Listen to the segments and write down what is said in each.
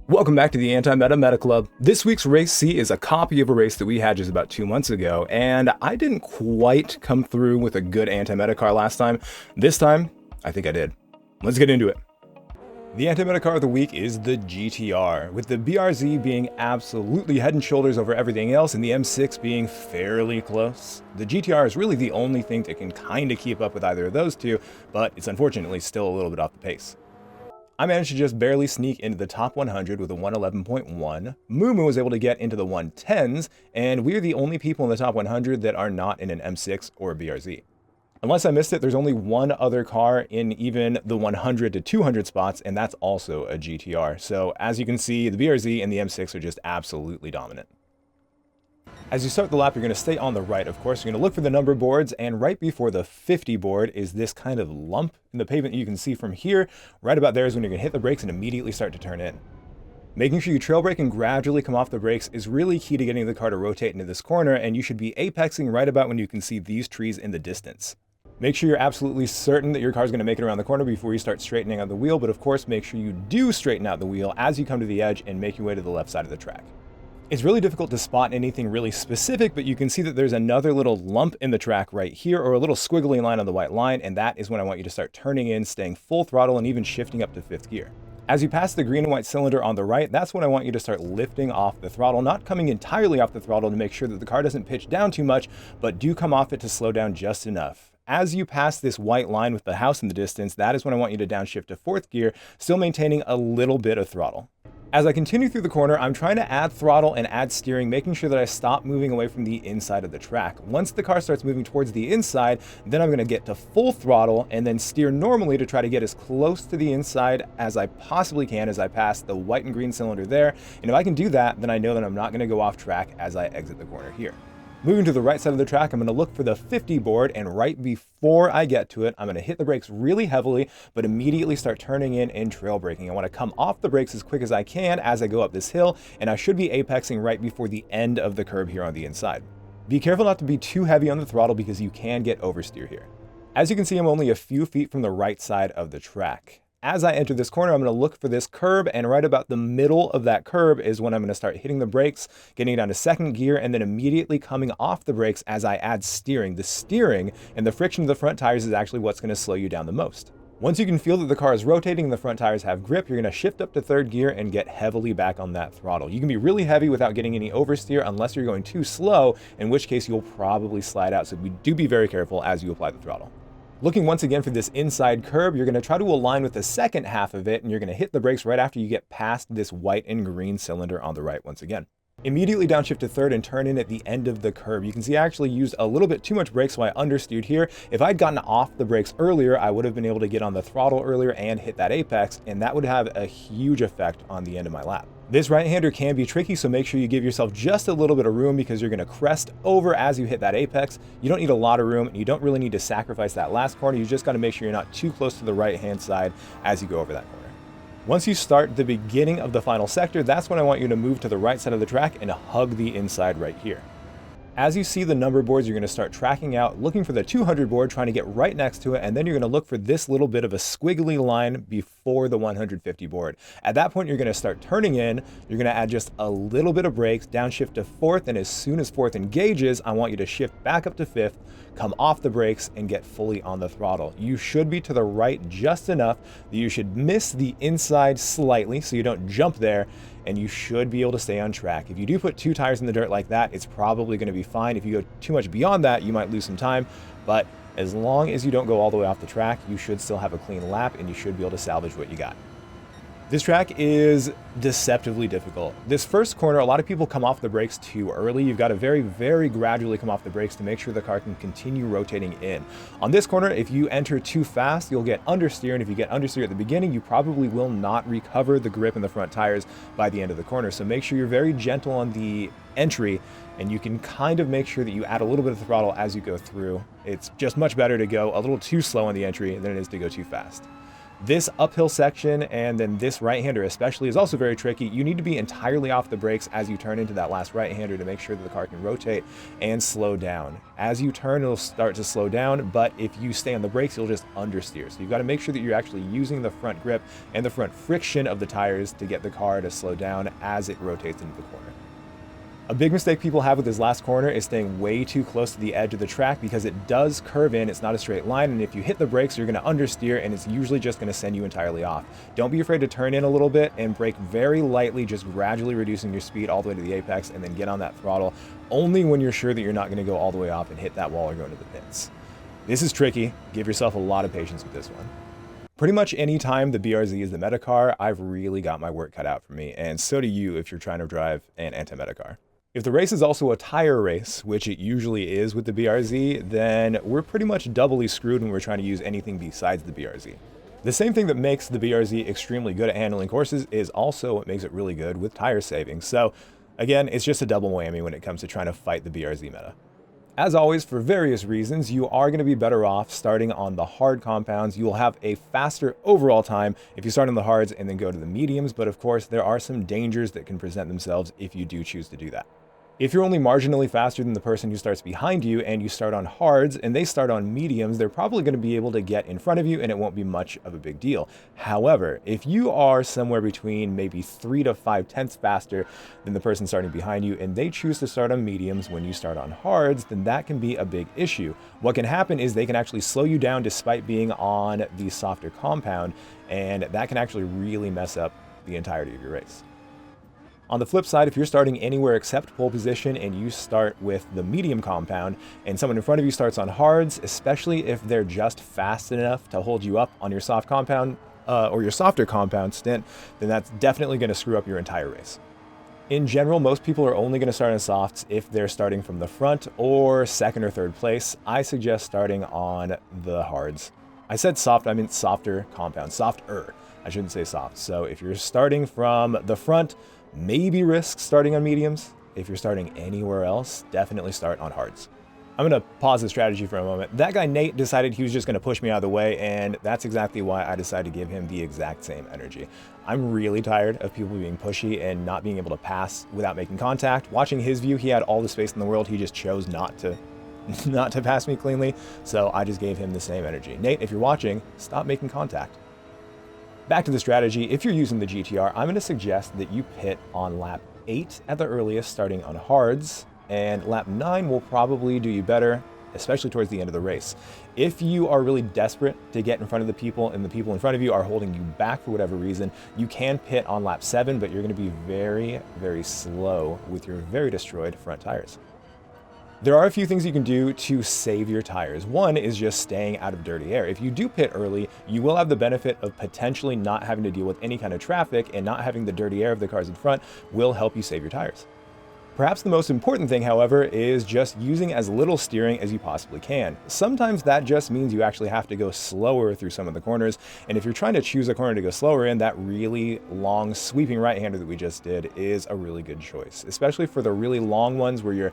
Welcome back to the Anti-Meta Meta Club. This week's Race C is a copy of a race that we had just about 2 months ago, and I didn't quite come through with a good anti-meta car last time. This time, I think I did. Let's get into it. The anti-meta car of the week is the GTR, with the BRZ being absolutely head and shoulders over everything else and the M6 being fairly close. The GTR is really the only thing that can kind of keep up with either of those two, but it's unfortunately still a little bit off the pace. I managed to just barely sneak into the top 100 with a 111.1. Mumu was able to get into the 110s, and we're the only people in the top 100 that are not in an M6 or a BRZ. Unless I missed it, there's only one other car in even the 100 to 200 spots, and that's also a GTR. So as you can see, the BRZ and the M6 are just absolutely dominant. As you start the lap, you're going to stay on the right, of course. You're going to look for the number boards, and right before the 50 board is this kind of lump in the pavement you can see from here. Right about there is when you're going to hit the brakes and immediately start to turn in. Making sure you trail brake and gradually come off the brakes is really key to getting the car to rotate into this corner, and you should be apexing right about when you can see these trees in the distance. Make sure you're absolutely certain that your car is going to make it around the corner before you start straightening out the wheel, but of course make sure you do straighten out the wheel as you come to the edge and make your way to the left side of the track. It's really difficult to spot anything really specific, but you can see that there's another little lump in the track right here, or a little squiggly line on the white line, and that is when I want you to start turning in, staying full throttle, and even shifting up to 5th gear. As you pass the green and white cylinder on the right, that's when I want you to start lifting off the throttle, not coming entirely off the throttle to make sure that the car doesn't pitch down too much, but do come off it to slow down just enough. As you pass this white line with the house in the distance, that is when I want you to downshift to 4th gear, still maintaining a little bit of throttle. As I continue through the corner, I'm trying to add throttle and add steering, making sure that I stop moving away from the inside of the track. Once the car starts moving towards the inside, then I'm going to get to full throttle and then steer normally to try to get as close to the inside as I possibly can as I pass the white and green cylinder there. And if I can do that, then I know that I'm not going to go off track as I exit the corner here. Moving to the right side of the track, I'm going to look for the 50 board, and right before I get to it, I'm going to hit the brakes really heavily, but immediately start turning in and trail braking. I want to come off the brakes as quick as I can as I go up this hill, and I should be apexing right before the end of the curb here on the inside. Be careful not to be too heavy on the throttle because you can get oversteer here. As you can see, I'm only a few feet from the right side of the track. As I enter this corner, I'm going to look for this curb, and right about the middle of that curb is when I'm going to start hitting the brakes, getting down to 2nd gear, and then immediately coming off the brakes as I add steering. The steering and the friction of the front tires is actually what's going to slow you down the most. Once you can feel that the car is rotating and the front tires have grip, you're going to shift up to 3rd gear and get heavily back on that throttle. You can be really heavy without getting any oversteer unless you're going too slow, in which case you'll probably slide out, so do be very careful as you apply the throttle. Looking once again for this inside curb, you're going to try to align with the second half of it, and you're going to hit the brakes right after you get past this white and green cylinder on the right once again. Immediately downshift to 3rd and turn in at the end of the curb. You can see I actually used a little bit too much brake, so I understeered here. If I'd gotten off the brakes earlier, I would have been able to get on the throttle earlier and hit that apex, and that would have a huge effect on the end of my lap. This right-hander can be tricky, so make sure you give yourself just a little bit of room because you're going to crest over as you hit that apex. You don't need a lot of room, and you don't really need to sacrifice that last corner. You just got to make sure you're not too close to the right-hand side as you go over that corner. Once you start the beginning of the final sector, that's when I want you to move to the right side of the track and hug the inside right here. As you see the number boards, you're going to start tracking out, looking for the 200 board, trying to get right next to it, and then you're going to look for this little bit of a squiggly line before the 150 board. At that point, you're going to start turning in, you're going to add just a little bit of brakes, downshift to 4th, and as soon as 4th engages, I want you to shift back up to 5th, come off the brakes, and get fully on the throttle. You should be to the right just enough that you should miss the inside slightly so you don't jump there, and you should be able to stay on track. If you do put 2 tires in the dirt like that, it's probably going to be fine. If you go too much beyond that, you might lose some time, but as long as you don't go all the way off the track, you should still have a clean lap and you should be able to salvage what you got. This track is deceptively difficult. This first corner, a lot of people come off the brakes too early. You've got to very, very gradually come off the brakes to make sure the car can continue rotating in. On this corner, if you enter too fast, you'll get understeer, and if you get understeer at the beginning, you probably will not recover the grip in the front tires by the end of the corner. So make sure you're very gentle on the entry, and you can kind of make sure that you add a little bit of throttle as you go through. It's just much better to go a little too slow on the entry than it is to go too fast. This uphill section and then this right-hander especially is also very tricky. You need to be entirely off the brakes as you turn into that last right-hander to make sure that the car can rotate and slow down. As you turn, it'll start to slow down, but if you stay on the brakes, you'll just understeer. So you've got to make sure that you're actually using the front grip and the front friction of the tires to get the car to slow down as it rotates into the corner. A big mistake people have with this last corner is staying way too close to the edge of the track because it does curve in, it's not a straight line, and if you hit the brakes, you're going to understeer, and it's usually just going to send you entirely off. Don't be afraid to turn in a little bit and brake very lightly, just gradually reducing your speed all the way to the apex, and then get on that throttle, only when you're sure that you're not going to go all the way off and hit that wall or go into the pits. This is tricky. Give yourself a lot of patience with this one. Pretty much any time the BRZ is the meta car, I've really got my work cut out for me, and so do you if you're trying to drive an anti-meta car. If the race is also a tire race, which it usually is with the BRZ, then we're pretty much doubly screwed when we're trying to use anything besides the BRZ. The same thing that makes the BRZ extremely good at handling courses is also what makes it really good with tire saving. So again, it's just a double whammy when it comes to trying to fight the BRZ meta. As always, for various reasons, you are going to be better off starting on the hard compounds. You will have a faster overall time if you start on the hards and then go to the mediums, but of course, there are some dangers that can present themselves if you do choose to do that. If you're only marginally faster than the person who starts behind you and you start on hards and they start on mediums, they're probably going to be able to get in front of you and it won't be much of a big deal. However, if you are somewhere between maybe 3 to 5 tenths faster than the person starting behind you and they choose to start on mediums when you start on hards, then that can be a big issue. What can happen is they can actually slow you down despite being on the softer compound, and that can actually really mess up the entirety of your race. On the flip side, if you're starting anywhere except pole position and you start with the medium compound and someone in front of you starts on hards, especially if they're just fast enough to hold you up on your soft compound or your softer compound stint, then that's definitely going to screw up your entire race. In general, most people are only going to start on softs if they're starting from the front or second or third place. I suggest starting on the hards. I said soft, I meant softer compound, softer. I shouldn't say soft. So if you're starting from the front, maybe risk starting on mediums. If you're starting anywhere else, definitely start on hards. I'm going to pause the strategy for a moment. That guy Nate decided he was just going to push me out of the way, and that's exactly why I decided to give him the exact same energy. I'm really tired of people being pushy and not being able to pass without making contact. Watching his view, he had all the space in the world. He just chose not to pass me cleanly, so I just gave him the same energy. Nate, if you're watching, stop making contact. Back to the strategy, if you're using the GTR, I'm going to suggest that you pit on lap 8 at the earliest, starting on hards, and lap 9 will probably do you better, especially towards the end of the race. If you are really desperate to get in front of the people and the people in front of you are holding you back for whatever reason, you can pit on lap 7, but you're going to be very, very slow with your very destroyed front tires. There are a few things you can do to save your tires. One is just staying out of dirty air. If you do pit early, you will have the benefit of potentially not having to deal with any kind of traffic, and not having the dirty air of the cars in front will help you save your tires. Perhaps the most important thing, however, is just using as little steering as you possibly can. Sometimes that just means you actually have to go slower through some of the corners, and if you're trying to choose a corner to go slower in, that really long sweeping right-hander that we just did is a really good choice, especially for the really long ones where you're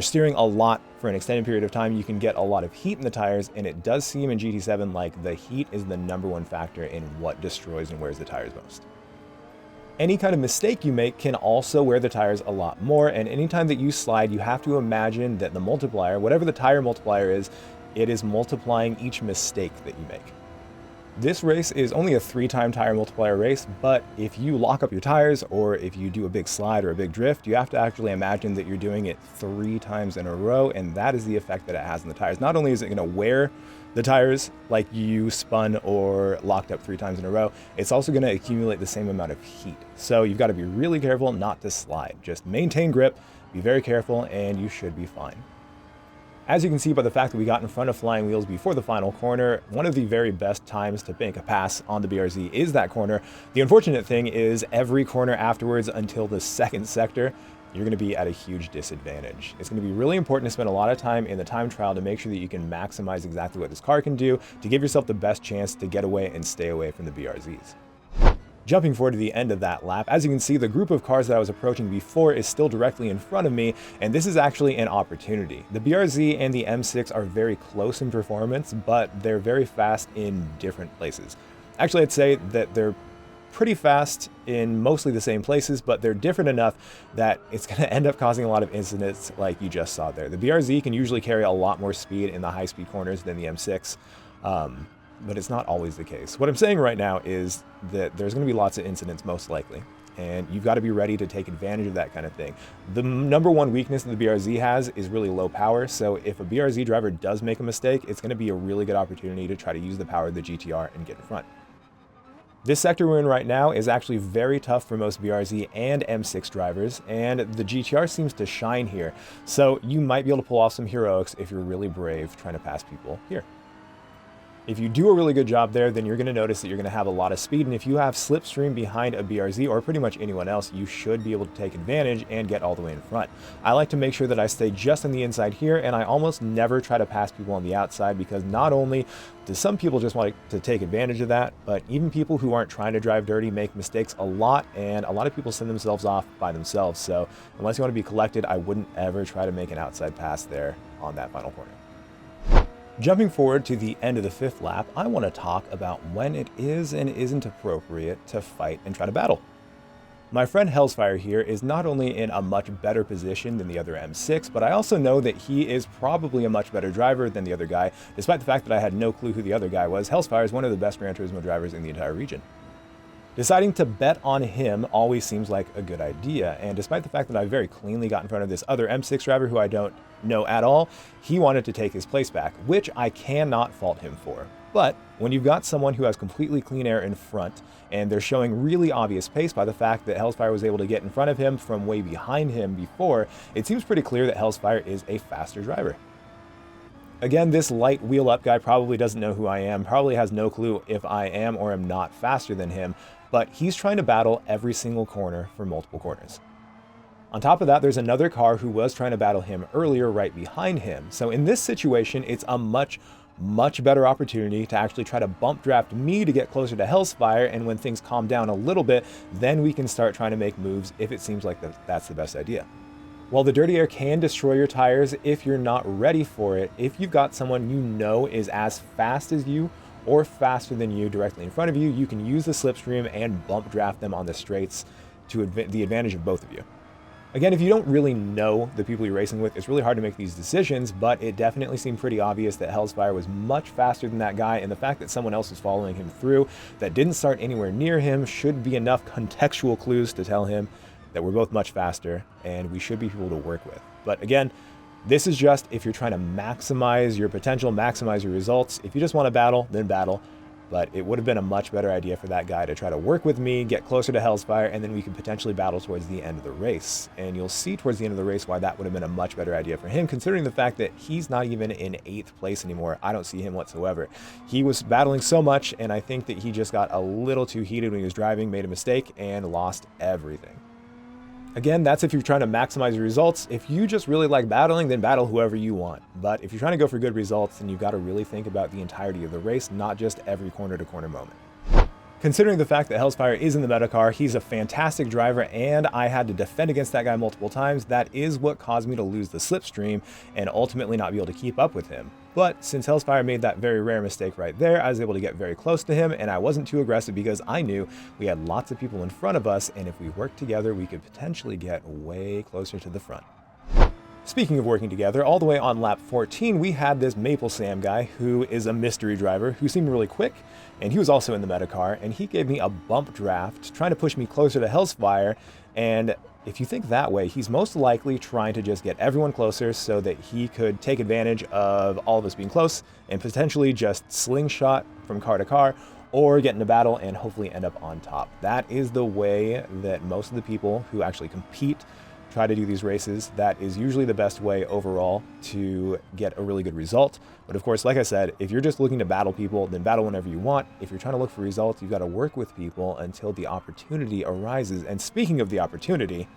steering a lot for an extended period of time. You can get a lot of heat in the tires, and it does seem in GT7 like the heat is the #1 factor in what destroys and wears the tires most. Any kind of mistake you make can also wear the tires a lot more, and anytime that you slide, you have to imagine that the multiplier, whatever the tire multiplier is, it is multiplying each mistake that you make. This race is only a 3-time tire multiplier race, but if you lock up your tires or if you do a big slide or a big drift, you have to actually imagine that you're doing it 3 times in a row, and that is the effect that it has on the tires. Not only is it going to wear the tires like you spun or locked up 3 times in a row, it's also going to accumulate the same amount of heat. So you've got to be really careful not to slide. Just maintain grip, be very careful, and you should be fine. As you can see by the fact that we got in front of flying wheels before the final corner, one of the very best times to make a pass on the BRZ is that corner. The unfortunate thing is every corner afterwards until the second sector, you're going to be at a huge disadvantage. It's going to be really important to spend a lot of time in the time trial to make sure that you can maximize exactly what this car can do to give yourself the best chance to get away and stay away from the BRZs. Jumping forward to the end of that lap, as you can see, the group of cars that I was approaching before is still directly in front of me, and this is actually an opportunity. The BRZ and the M6 are very close in performance, but they're very fast in different places. Actually, I'd say that they're pretty fast in mostly the same places, but they're different enough that it's going to end up causing a lot of incidents like you just saw there. The BRZ can usually carry a lot more speed in the high-speed corners than the M6, but it's not always the case. What I'm saying right now is that there's going to be lots of incidents, most likely, and you've got to be ready to take advantage of that kind of thing. The number one weakness that the BRZ has is really low power, so if a BRZ driver does make a mistake, it's going to be a really good opportunity to try to use the power of the GTR and get in front. This sector we're in right now is actually very tough for most BRZ and M6 drivers, and the GTR seems to shine here, so you might be able to pull off some heroics if you're really brave trying to pass people here. If you do a really good job there, then you're going to notice that you're going to have a lot of speed, and if you have slipstream behind a BRZ or pretty much anyone else, you should be able to take advantage and get all the way in front. I like to make sure that I stay just on the inside here, and I almost never try to pass people on the outside, because not only do some people just want to take advantage of that, but even people who aren't trying to drive dirty make mistakes a lot, and a lot of people send themselves off by themselves. So unless you want to be collected, I wouldn't ever try to make an outside pass there on that final corner. Jumping forward to the end of the 5th lap, I want to talk about when it is and isn't appropriate to fight and try to battle. My friend Hellsfire here is not only in a much better position than the other M6, but I also know that he is probably a much better driver than the other guy. Despite the fact that I had no clue who the other guy was, Hellsfire is one of the best Gran Turismo drivers in the entire region. Deciding to bet on him always seems like a good idea, and despite the fact that I very cleanly got in front of this other M6 driver who I don't know at all, he wanted to take his place back, which I cannot fault him for. But when you've got someone who has completely clean air in front, and they're showing really obvious pace by the fact that Hellsfire was able to get in front of him from way behind him before, it seems pretty clear that Hellsfire is a faster driver. Again, this light wheel up guy probably doesn't know who I am, probably has no clue if I am or am not faster than him, but he's trying to battle every single corner for multiple corners. On top of that, there's another car who was trying to battle him earlier right behind him. So in this situation, it's a much better opportunity to actually try to bump draft me to get closer to Hellsfire, and when things calm down a little bit, then we can start trying to make moves if it seems like that's the best idea. While the dirty air can destroy your tires if you're not ready for it, if you've got someone you know is as fast as you or faster than you directly in front of you, you can use the slipstream and bump draft them on the straights to the advantage of both of you. Again, if you don't really know the people you're racing with, it's really hard to make these decisions, but it definitely seemed pretty obvious that Hellsfire was much faster than that guy, and the fact that someone else was following him through that didn't start anywhere near him should be enough contextual clues to tell him that we're both much faster and we should be people to work with. But again, this is just if you're trying to maximize your potential, maximize your results. If you just want to battle, then battle. But it would have been a much better idea for that guy to try to work with me, get closer to Hellsfire, and then we could potentially battle towards the end of the race. And you'll see towards the end of the race why that would have been a much better idea for him, considering the fact that he's not even in 8th place anymore. I don't see him whatsoever. He was battling so much, and I think that he just got a little too heated when he was driving, made a mistake, and lost everything. Again, that's if you're trying to maximize your results. If you just really like battling, then battle whoever you want. But if you're trying to go for good results, then you've got to really think about the entirety of the race, not just every corner-to-corner moment. Considering the fact that Hellsfire is in the meta car, he's a fantastic driver, and I had to defend against that guy multiple times. That is what caused me to lose the slipstream and ultimately not be able to keep up with him. But since Hellsfire made that very rare mistake right there, I was able to get very close to him, and I wasn't too aggressive because I knew we had lots of people in front of us, and if we worked together, we could potentially get way closer to the front. Speaking of working together, all the way on lap 14, we had this Maple Sam guy who is a mystery driver who seemed really quick, and he was also in the meta car, and he gave me a bump draft trying to push me closer to Hellsfire. And if you think that way, he's most likely trying to just get everyone closer so that he could take advantage of all of us being close and potentially just slingshot from car to car or get in a battle and hopefully end up on top. That is the way that most of the people who actually compete try to do these races. That is usually the best way overall to get a really good result. But of course, like I said, if you're just looking to battle people, then battle whenever you want. If you're trying to look for results, you've got to work with people until the opportunity arises. And speaking of the opportunity,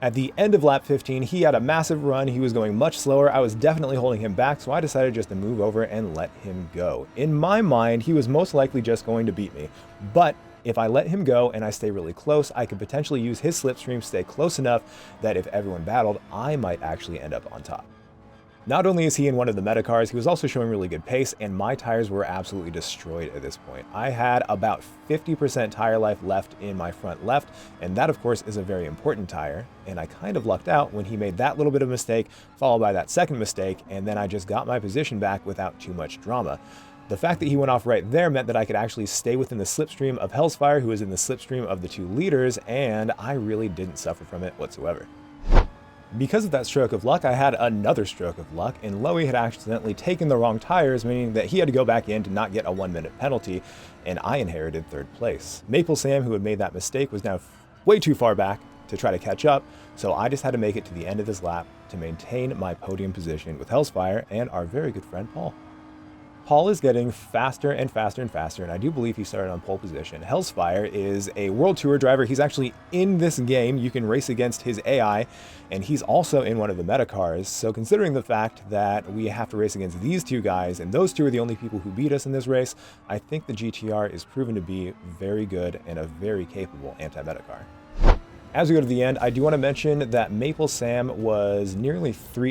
at the end of lap 15, he had a massive run. He was going much slower. I was definitely holding him back, so I decided just to move over and let him go. In my mind, he was most likely just going to beat me. But if I let him go and I stay really close, I could potentially use his slipstream, stay close enough that if everyone battled, I might actually end up on top. Not only is he in one of the meta cars, he was also showing really good pace, and my tires were absolutely destroyed at this point. I had about 50% tire life left in my front left, and that of course is a very important tire, and I kind of lucked out when he made that little bit of mistake, followed by that second mistake, and then I just got my position back without too much drama. The fact that he went off right there meant that I could actually stay within the slipstream of Hellsfire, who was in the slipstream of the 2 leaders, and I really didn't suffer from it whatsoever. Because of that stroke of luck, I had another stroke of luck, and Loey had accidentally taken the wrong tires, meaning that he had to go back in to not get a 1-minute penalty, and I inherited 3rd place. Maple Sam, who had made that mistake, was now way too far back to try to catch up, so I just had to make it to the end of this lap to maintain my podium position with Hellsfire and our very good friend Paul. Paul is getting faster and faster and faster, and I do believe he started on pole position. Hellsfire is a World Tour driver. He's actually in this game. You can race against his AI, and he's also in one of the meta cars. So considering the fact that we have to race against these 2 guys, and those 2 are the only people who beat us in this race, I think the GTR is proven to be very good and a very capable anti-meta car. As we go to the end, I do want to mention that Maple Sam was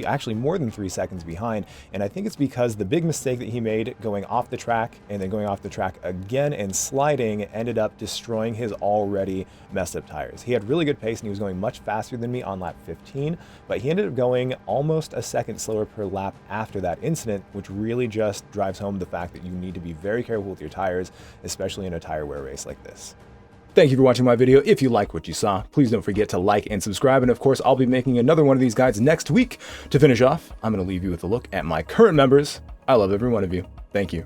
actually more than 3 seconds behind, and I think it's because the big mistake that he made going off the track and then going off the track again and sliding ended up destroying his already messed up tires. He had really good pace and he was going much faster than me on lap 15, but he ended up going almost a second slower per lap after that incident, which really just drives home the fact that you need to be very careful with your tires, especially in a tire wear race like this. Thank you for watching my video. If you like what you saw, please don't forget to like and subscribe. And of course, I'll be making another one of these guides next week. To finish off, I'm going to leave you with a look at my current members. I love every one of you. Thank you.